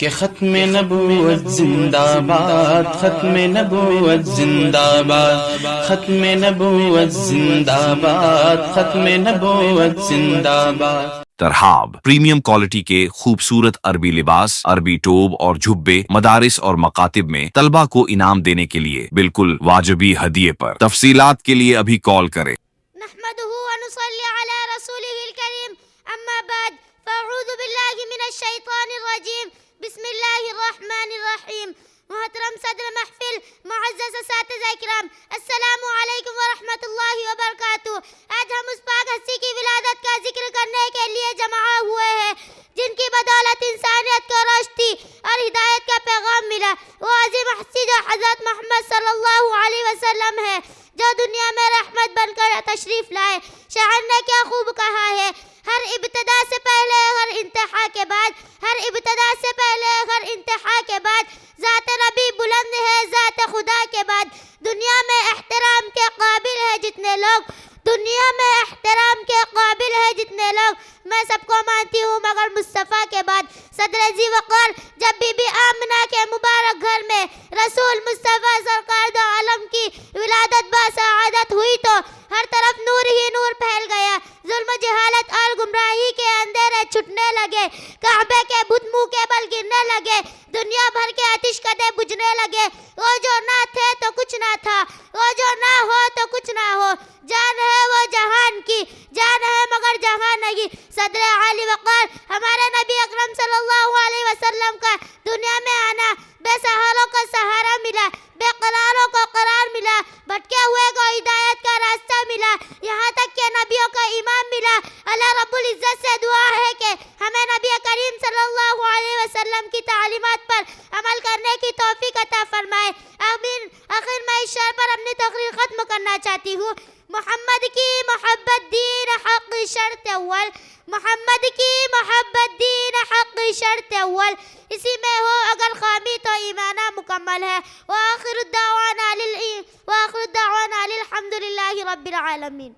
کہ ختم نبوت زندہ باد، ختم نبوت زندہ باد، ختم نبوت زندہ باد، ختم نبوت زندہ باد۔ ترحاب پریمیم کوالٹی کے خوبصورت عربی لباس، عربی ٹوب اور جھبے مدارس اور مکاتب میں طلبہ کو انعام دینے کے لیے بالکل واجبی ہدیے پر۔ تفصیلات کے لیے ابھی کال کریں۔ نحمده ونصلي على رسوله الكريم، اما بعد فاعوذ بالله من الشیطان الرجیم، بسم اللہ الرحمن الرحیم۔ محترم صدر محفل، معزز اساتذہ اکرام، السلام علیکم ورحمۃ اللہ وبرکاتہ۔ آج ہم اس پاک ہستی کی ولادت کا ذکر کرنے کے لیے جمع ہوئے ہیں جن کی بدولت انسانیت کو روشنی اور ہدایت کا پیغام ملا۔ وہ عظیم ہستی جو حضرت محمد صلی اللہ علیہ وسلم ہے، جو دنیا میں رحمت بن کر تشریف لائے۔ شاعر نے کیا خوب کہا ہے، ہر ابتدا سے پہلے ہر انتہا کے بعد، ہر ابتدا سے پہلے ہر انتہا کے بعد ذات نبی بلند ہے ذات خدا کے بعد۔ دنیا میں احترام کے قابل ہے جتنے لوگ، دنیا میں احترام کے قابل ہے جتنے لوگ، میں سب کو مانتی ہوں مگر مصطفیٰ کے بعد۔ صدر ذی وقار جب بی بی آمنہ کے مبارک گھر میں رسول مصطفیٰ سرکار دو عالم کی ولادت باسعادت ہوئی تو ہر طرف نور ہی نور پھیل گیا، ظلم و جہالت اور گمراہی کے اندھیرے چھٹنے لگے، کعبے کے بت منہ کے بل گرنے لگے، دنیا بھر کے آتش کدے بجھنے لگے۔ وہ جو نہ تھے تو کچھ نہ تھا، وہ جو نہ ہو تو کچھ نہ ہو، جان ہے وہ جہان کی، جان ہے مگر جہاں نہیں۔ صدر عالی وقار ہمارے نبی اکرم صلی اللہ علیہ وسلم کا دنیا میں آنا، بے سہاروں کو سہارا ملا، بے قراروں کو قرار ملا، بھٹکے ہوئے کو ہدایت کا راستہ ملا، یہاں تک کہ نبیوں کا امام ملا۔ اللہ رب العزت سے دعا ہے کہ ہمیں نبی کریم صلی اللہ علیہ وسلم کی تعلیمات پر عمل کرنے کی توفیق عطا فرمائے، آمین۔ آخر میں اس شعر پر اپنی تقریر ختم کرنا چاہتی ہوں۔ محمد کی محبت دین حق شرط اول، محمد کی محبت دین حق شرط اول، اسی میں ہو اگر خامی تو ایمانہ مکمل ہے۔ وآخر الدعوانا الحمد للہ رب العالمین۔